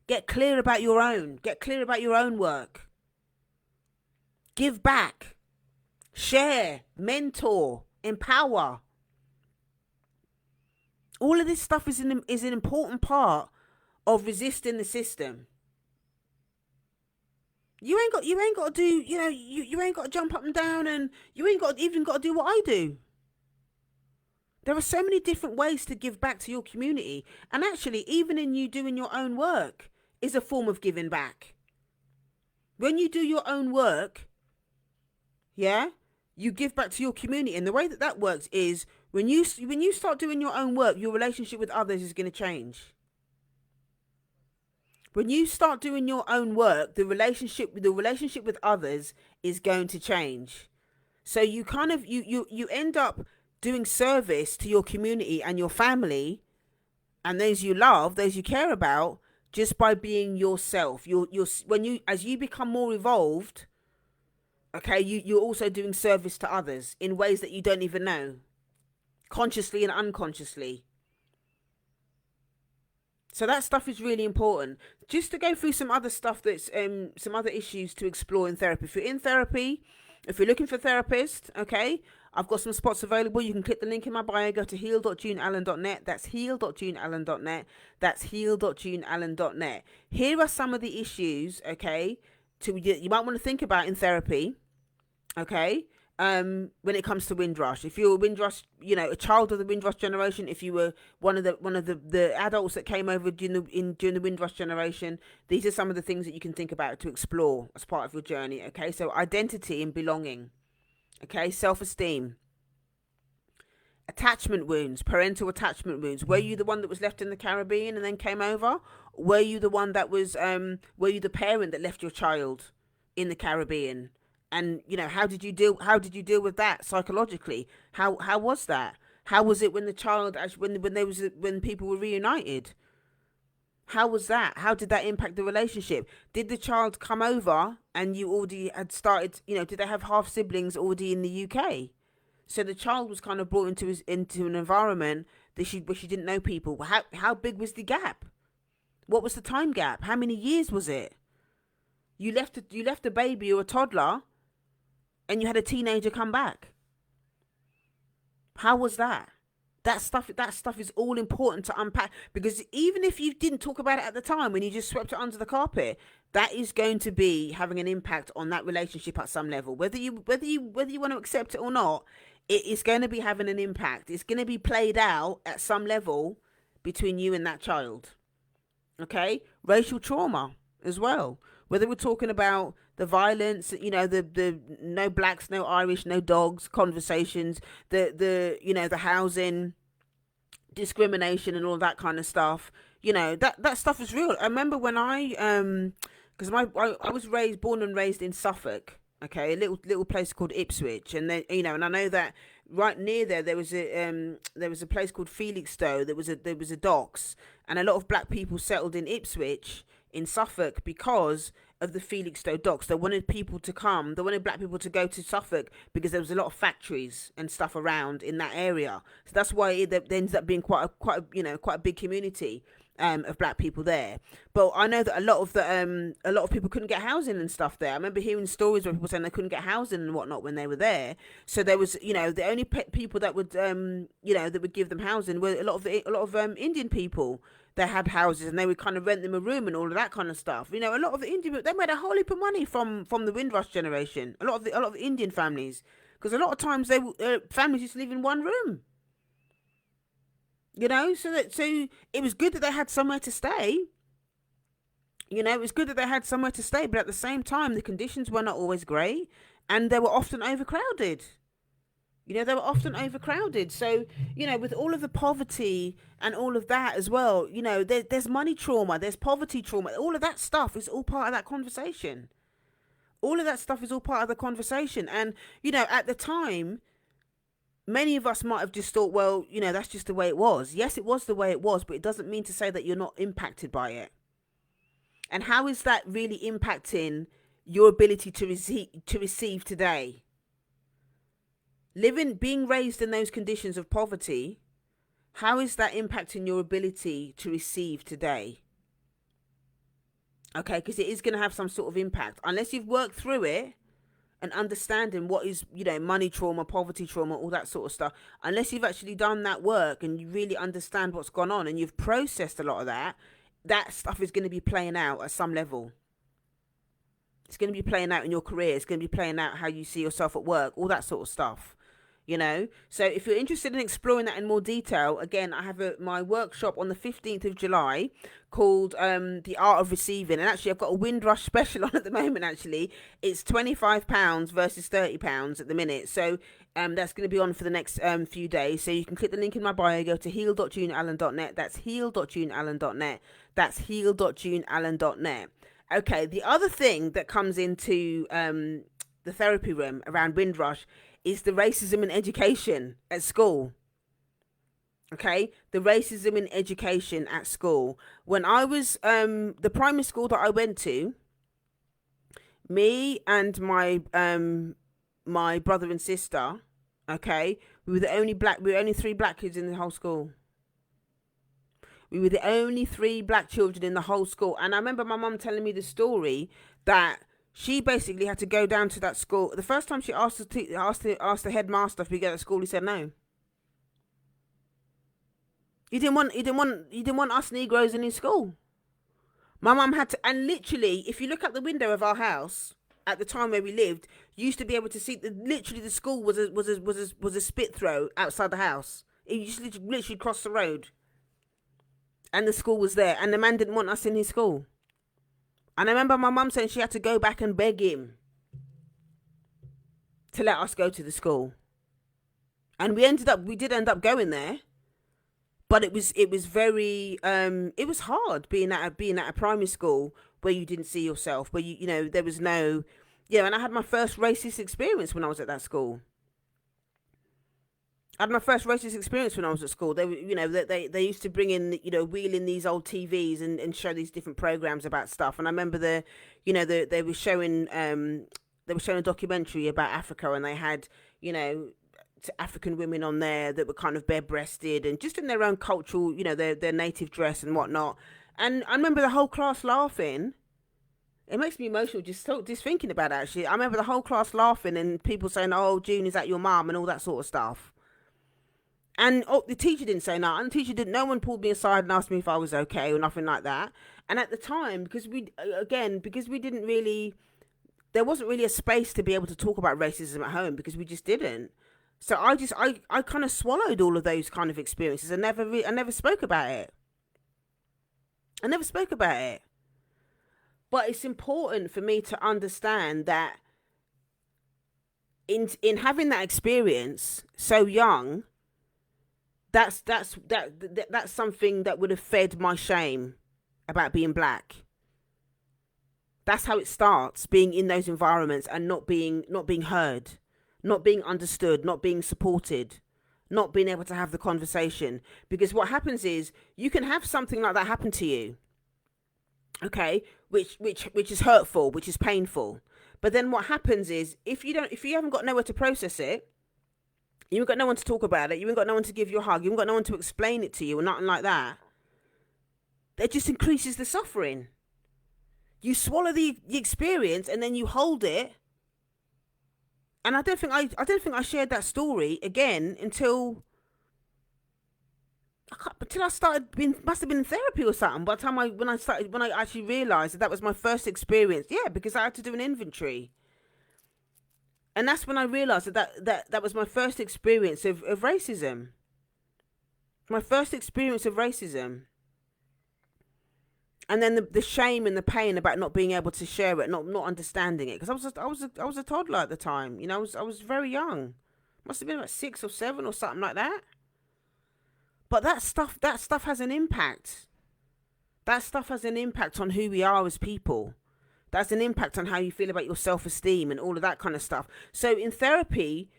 Get clear about your own. Get clear about your own work. Give back. share, mentor, empower. All of this stuff is an important part of resisting the system. You ain't got to do, you ain't got to jump up and down, and you ain't got even got to do what I do. There are so many different ways to give back to your community, and actually, even in you doing your own work is a form of giving back. When you do your own work, yeah, you give back to your community, and the way that that works is when you start doing your own work, your relationship with others is going to change. When you start doing your own work, the relationship with others is going to change. So you kind of you end up doing service to your community and your family and those you love, those you care about, just by being yourself. You're when you as you become more evolved, okay, you're also doing service to others in ways that you don't even know, consciously and unconsciously. So that stuff is really important. Just to go through some other stuff that's some other issues to explore in therapy. If you're in therapy, if you're looking for a therapist, okay, I've got some spots available. You can click the link in my bio, go to heal.juneallen.net. That's heal.juneallen.net. That's heal.juneallen.net. Here are some of the issues, okay, you might want to think about in therapy, okay, when it comes to Windrush. If you're a Windrush, a child of the Windrush generation, if you were one of the adults that came over during the Windrush generation, these are some of the things that you can think about to explore as part of your journey. Okay, so identity and belonging. Okay, self-esteem, attachment wounds, parental attachment wounds. Were you the one that was left in the Caribbean and then came over? Were you the one that was were you the parent that left your child in the Caribbean? And how did you deal with that psychologically? How was that? How was it when the child actually when people were reunited? How was that? How did that impact the relationship? Did the child come over and you already had started, did they have half siblings already in the UK? So the child was kind of brought into an environment that where she didn't know people. How big was the gap? What was the time gap? How many years was it? You left a baby or a toddler and you had a teenager come back. How was that? That stuff is all important to unpack, because even if you didn't talk about it at the time, when you just swept it under the carpet, that is going to be having an impact on that relationship at some level. Whether you want to accept it or not, it is going to be having an impact. It's going to be played out at some level between you and that child. Okay, racial trauma as well. Whether we're talking about the violence, the no blacks, no Irish, no dogs conversations, the housing discrimination and all that kind of stuff. That stuff is real. I remember when because I was born and raised in Suffolk. Okay, a little place called Ipswich, and then and I know that right near there was a place called Felixstowe. There was a docks, and a lot of black people settled in Ipswich in Suffolk because of the Felixstowe docks. They wanted people to come. They wanted black people to go to Suffolk because there was a lot of factories and stuff around in that area. So that's why it ends up being quite a big community of black people there. But I know that a lot of people couldn't get housing and stuff there. I remember hearing stories where people saying they couldn't get housing and whatnot when they were there. So there was, the only people that would that would give them housing were a lot of Indian people that had houses, and they would kind of rent them a room and all of that kind of stuff. A lot of the Indian, they made a whole heap of money from the Windrush generation. A lot of the Indian families, because a lot of times families used to live in one room. So it was good that they had somewhere to stay. It was good that they had somewhere to stay, but at the same time, the conditions were not always great, and they were often overcrowded. They were often overcrowded. So, with all of the poverty and all of that as well, there's money trauma, there's poverty trauma. All of that stuff is all part of that conversation. All of that stuff is all part of the conversation. And, at the time, many of us might have just thought, well, that's just the way it was. Yes, it was the way it was, but it doesn't mean to say that you're not impacted by it. And how is that really impacting your ability to receive today? Being raised in those conditions of poverty, how is that impacting your ability to receive today? Okay, because it is going to have some sort of impact. Unless you've worked through it, and understanding what is, money trauma, poverty trauma, all that sort of stuff, unless you've actually done that work and you really understand what's gone on and you've processed a lot of that, that stuff is going to be playing out at some level. It's going to be playing out in your career. It's going to be playing out how you see yourself at work, all that sort of stuff. So if you're interested in exploring that in more detail, again, I have my workshop on the 15th of July called The Art of Receiving. And actually, I've got a Windrush special on at the moment, actually. It's £25 versus £30 at the minute. So that's going to be on for the next few days. So you can click the link in my bio, go to heal.juneallen.net. That's heal.juneallen.net. That's heal.juneallen.net. Okay, the other thing that comes into the therapy room around Windrush is the racism in education at school. Okay, the racism in education at school. When I was the primary school that I went to, me and my brother and sister, okay, we were only three black kids in the whole school. We were the only three black children in the whole school. And I remember my mum telling me the story that she basically had to go down to that school. The first time she asked the headmaster if we go to school, he said no. He didn't want us Negroes in his school. My mum had to, and literally, if you look out the window of our house at the time where we lived, you used to be able to see literally the school was a spit throw outside the house. You just literally crossed the road. And the school was there, and the man didn't want us in his school. And I remember my mum saying she had to go back and beg him to let us go to the school. And we did end up going there, but it was very it was hard being at a primary school where you didn't see yourself, where there was no, and I had my first racist experience when I was at that school. I had my first racist experience when I was at school. They, they used to bring in, wheel in these old TVs and show these different programs about stuff. And I remember they were showing a documentary about Africa, and they had, African women on there that were kind of bare-breasted and just in their own cultural, their native dress and whatnot. And I remember the whole class laughing. It makes me emotional just thinking about it, actually. I remember the whole class laughing and people saying, "Oh, June, is that your mum?" and all that sort of stuff. And the teacher didn't say nothing. No one pulled me aside and asked me if I was okay or nothing like that. And at the time, because we didn't really, there wasn't really a space to be able to talk about racism at home because we just didn't. So I kind of swallowed all of those kind of experiences and I never spoke about it. I never spoke about it. But it's important for me to understand that in having that experience so young, that's something that would have fed my shame about being black. That's how it starts, being in those environments and not being heard, not being understood, not being supported, not being able to have the conversation. Because what happens is you can have something like that happen to you, okay, which is hurtful, which is painful. But then what happens is if you haven't got nowhere to process it, you ain't got no one to talk about it, you ain't got no one to give you a hug, you ain't got no one to explain it to you or nothing like that, it just increases the suffering. You swallow the experience and then you hold it. And I don't think I shared that story again until I must have been in therapy or something. By the time when I actually realised that was my first experience. Yeah, because I had to do an inventory. And that's when I realised that was my first experience of racism. My first experience of racism. And then the shame and the pain about not being able to share it, not understanding it, because I was a toddler at the time. I was very young. Must have been about 6 or 7 or something like that. But that stuff has an impact. That stuff has an impact on who we are as people. That's an impact on how you feel about your self-esteem and all of that kind of stuff. So in therapy,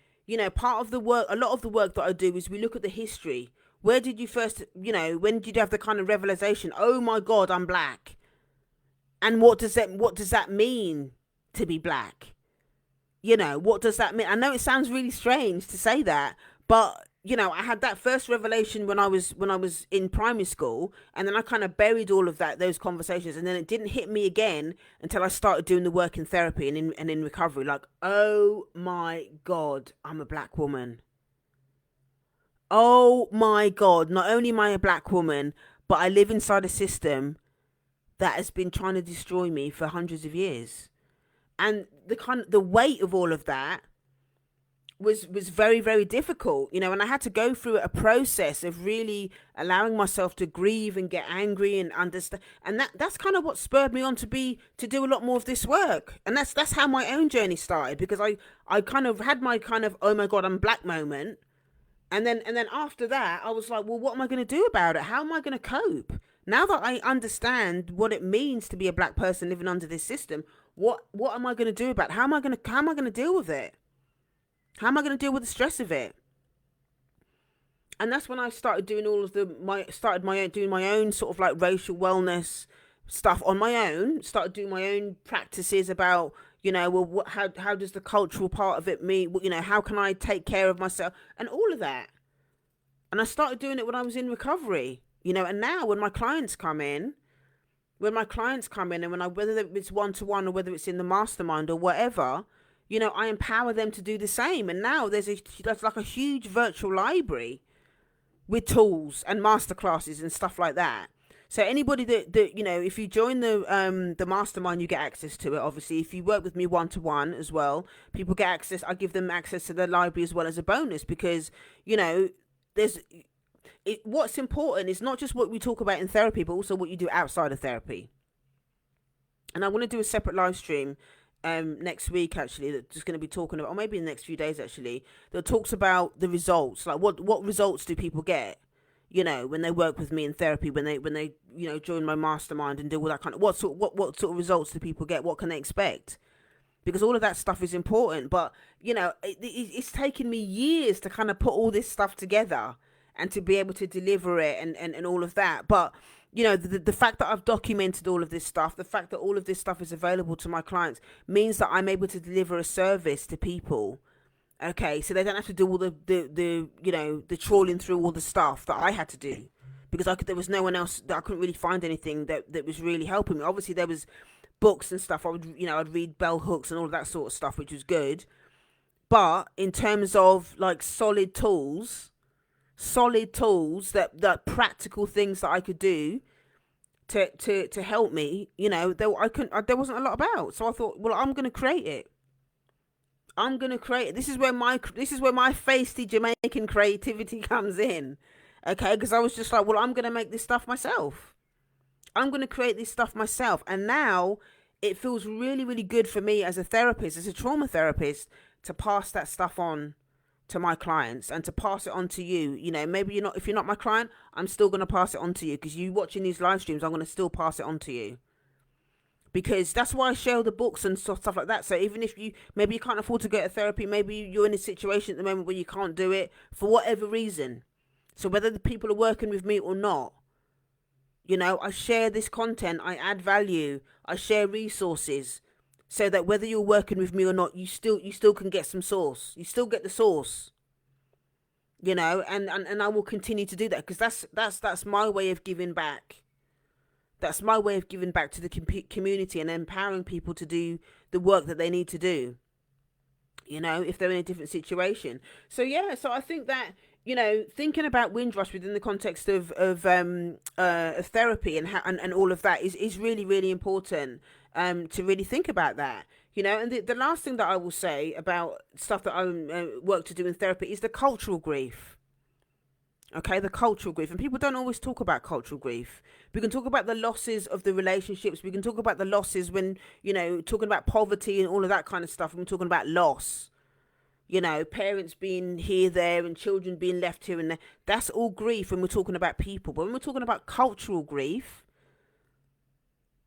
part of the work, a lot of the work that I do is we look at the history. Where did you first, when did you have the kind of realization, oh my God, I'm black? And what does that mean to be black? What does that mean? I know it sounds really strange to say that, but I had that first revelation when I was in primary school, and then I kind of buried all of those conversations, and then it didn't hit me again until I started doing the work in therapy and in recovery. Like, oh my God, I'm a black woman. Oh my God, not only am I a black woman, but I live inside a system that has been trying to destroy me for hundreds of years. And the weight of all of that was very, very difficult, and I had to go through a process of really allowing myself to grieve and get angry and understand. And that's kind of what spurred me on to do a lot more of this work. And that's how my own journey started, because I kind of had my kind of, oh my God, I'm black moment. And then after that, I was like, well, what am I going to do about it? How am I going to cope? Now that I understand what it means to be a black person living under this system, what am I going to do about it? How am I going to deal with it? How am I going to deal with the stress of it? And that's when I started doing all of doing my own sort of like racial wellness stuff on my own. Started doing my own practices about, well, how does the cultural part of it mean? How can I take care of myself and all of that? And I started doing it when I was in recovery, and now when my clients come in, and whether it's one to one or whether it's in the mastermind or whatever, I empower them to do the same. And now there's like a huge virtual library with tools and masterclasses and stuff like that. So anybody that if you join the mastermind, you get access to it. Obviously, if you work with me one to one as well, people get access. I give them access to the library as well as a bonus, because there's what's important is not just what we talk about in therapy, but also what you do outside of therapy. And I want to do a separate live stream next week, actually, that's just going to be talking about, or maybe in the next few days actually, that talks about the results. Like what results do people get, when they work with me in therapy, when they join my mastermind and do all that kind of, what sort of results do people get, what can they expect? Because all of that stuff is important. But it's taken me years to kind of put all this stuff together and to be able to deliver it and all of that. But the fact that I've documented all of this stuff, the fact that all of this stuff is available to my clients, means that I'm able to deliver a service to people. Okay, so they don't have to do all the trawling through all the stuff that I had to do, because there was no one else, that I couldn't really find anything that was really helping me. Obviously there was books and stuff. I'd read bell hooks and all of that sort of stuff, which was good. But in terms of like solid tools, that practical things that I could do to help me, there wasn't a lot about. So I thought, well, I'm going to create it. This is where my feisty Jamaican creativity comes in. Okay, because I was just like, well, I'm going to make this stuff myself. I'm going to create this stuff myself. And now it feels really, really good for me as a therapist, as a trauma therapist, to pass that stuff on to my clients and to pass it on to you. Maybe if you're not my client, I'm still going to pass it on to you, because you watching these live streams, I'm going to still pass it on to you, because that's why I share the books and stuff like that. So even if maybe you can't afford to go to therapy, maybe you're in a situation at the moment where you can't do it for whatever reason. So whether the people are working with me or not, I share this content, I add value, I share resources, so that whether you're working with me or not, you still can get some source. You still get the source, and I will continue to do that, because that's my way of giving back. That's my way of giving back to the community and empowering people to do the work that they need to do, if they're in a different situation. So I think that, thinking about Windrush within the context of therapy and all of that is really, really important, to really think about that. And the last thing that I will say about stuff that I work to do in therapy is the cultural grief. Okay, the cultural grief. And people don't always talk about cultural grief. We can talk about the losses of the relationships. We can talk about the losses when, talking about poverty and all of that kind of stuff. We're talking about loss. Parents being here, there, and children being left here and there. That's all grief when we're talking about people. But when we're talking about cultural grief,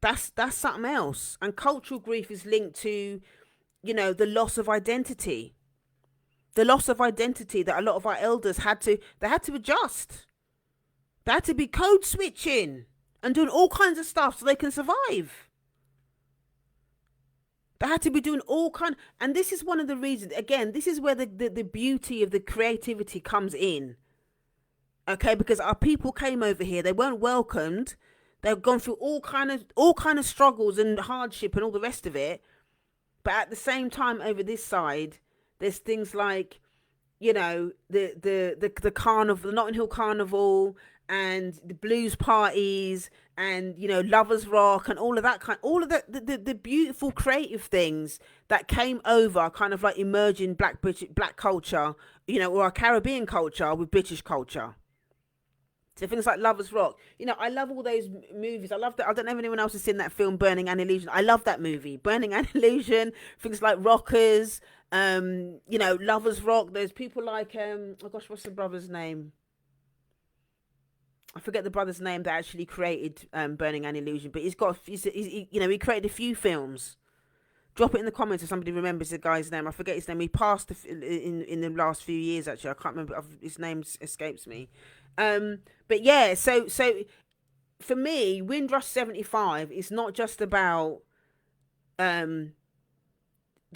that's something else. And cultural grief is linked to, the loss of identity. The loss of identity that a lot of our elders had to adjust. They had to be code switching and doing all kinds of stuff so they can survive. They had to be doing all kind, and this is one of the reasons. Again, this is where the beauty of the creativity comes in. Okay, because our people came over here, they weren't welcomed. They've gone through all kind of struggles and hardship and all the rest of it. But at the same time, over this side, there's things like, the carnival, the Notting Hill Carnival, and the blues parties, and lovers rock, and all of that all of the beautiful creative things that came over, kind of like emerging black culture, or our Caribbean culture with British culture. So things like Lovers Rock. I love all those movies. I love that. I don't know if anyone else has seen that film, Burning an Illusion. I love that movie, Burning an Illusion. Things like Rockers, Lovers Rock. There's people like, oh gosh, what's the brother's name? I forget the brother's name that actually created Burning an Illusion, but he created a few films. Drop it in the comments if somebody remembers the guy's name. I forget his name. He passed in the last few years. Actually, I can't remember. His name escapes me. But yeah, so for me, Windrush 75 is not just about the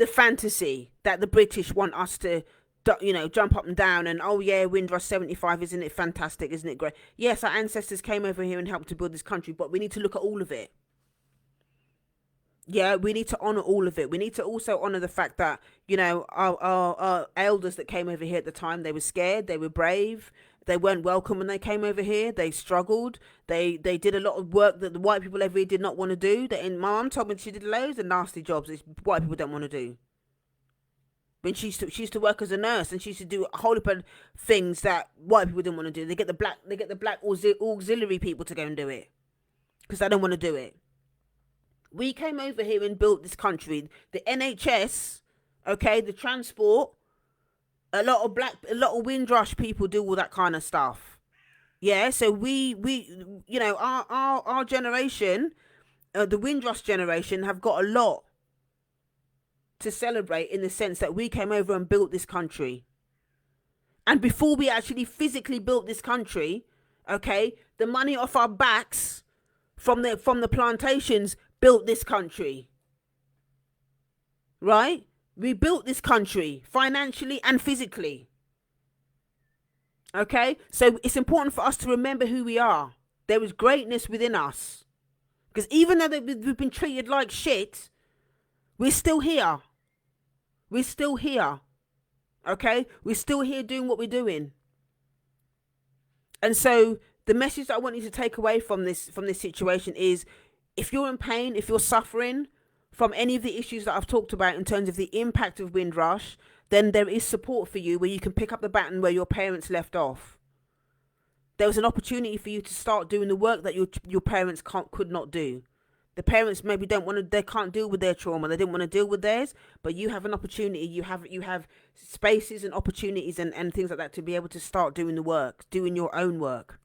fantasy that the British want us to, jump up and down and, oh yeah, Windrush 75, isn't it fantastic? Isn't it great? Yes, our ancestors came over here and helped to build this country, but we need to look at all of it. Yeah, we need to honor all of it. We need to also honor the fact that, our elders that came over here at the time, they were scared, they were brave, they weren't welcome when they came over here. They struggled. They did a lot of work that the white people over here did not want to do. And my mum told me she did loads of nasty jobs that white people don't want to do. When she used to work as a nurse, and she used to do a whole heap of things that white people didn't want to do. They get the black auxiliary people to go and do it because they don't want to do it. We came over here and built this country. The NHS, okay, the transport. A lot of Windrush people do all that kind of stuff. Yeah, so our generation, the Windrush generation, have got a lot to celebrate, in the sense that we came over and built this country. And before we actually physically built this country, okay, the money off our backs from the plantations built this country. Right? We built this country financially and physically. Okay? So it's important for us to remember who we are. There is greatness within us. Because even though we've been treated like shit, we're still here. We're still here. Okay? We're still here doing what we're doing. And so the message that I want you to take away from this situation is, if you're in pain, if you're suffering from any of the issues that I've talked about in terms of the impact of Windrush, then there is support for you where you can pick up the baton where your parents left off. There was an opportunity for you to start doing the work that your parents could not do. The parents maybe they can't deal with their trauma. They didn't want to deal with theirs, but you have an opportunity. You have spaces and opportunities and things like that to be able to start doing the work, doing your own work.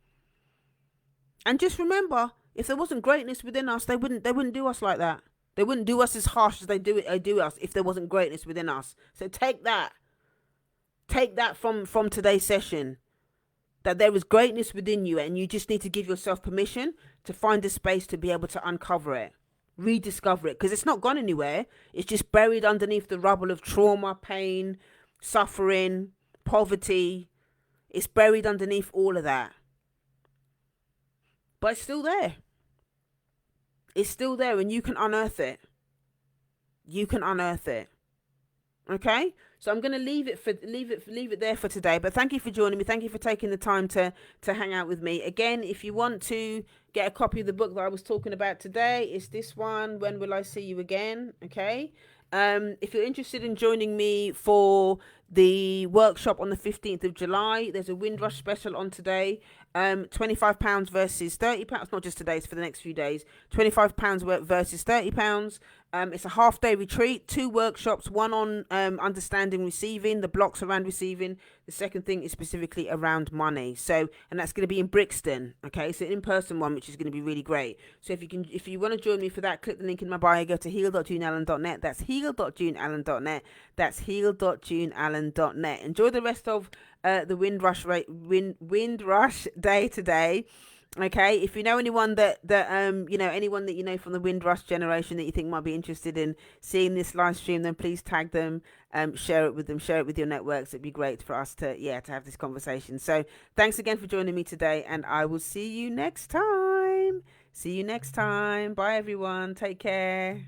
And just remember, if there wasn't greatness within us, they wouldn't do us like that. They wouldn't do us as harsh as they do us if there wasn't greatness within us. So take that from today's session, that there is greatness within you, and you just need to give yourself permission to find a space to be able to uncover it, rediscover it, because it's not gone anywhere. It's just buried underneath the rubble of trauma, pain, suffering, poverty. It's buried underneath all of that. But it's still there. It's still there, and you can unearth it. You can unearth it. Okay? So I'm going to leave it there for today. But thank you for joining me. Thank you for taking the time to hang out with me. Again, if you want to get a copy of the book that I was talking about today, it's this one, When Will I See You Again? Okay? If you're interested in joining me for the workshop on the 15th of July, there's a Windrush special on today. £25 versus £30. Not just today, it's for the next few days. £25 versus £30. It's a half-day retreat, 2 workshops, one on understanding receiving, the blocks around receiving. The second thing is specifically around money. So, and that's going to be in Brixton. Okay, it's an in-person one, which is going to be really great. So if you want to join me for that, click the link in my bio. Go to heal.juneallen.net. That's heal.juneallen.net. That's heal.juneallen.net. Enjoy the rest of the Windrush day today. Okay, if you know anyone that anyone that you know from the Windrush generation that you think might be interested in seeing this live stream, then please tag them, share it with them, share it with your networks. It'd be great for us to have this conversation. So thanks again for joining me today, and I will see you next time. See you next time. Bye everyone. Take care.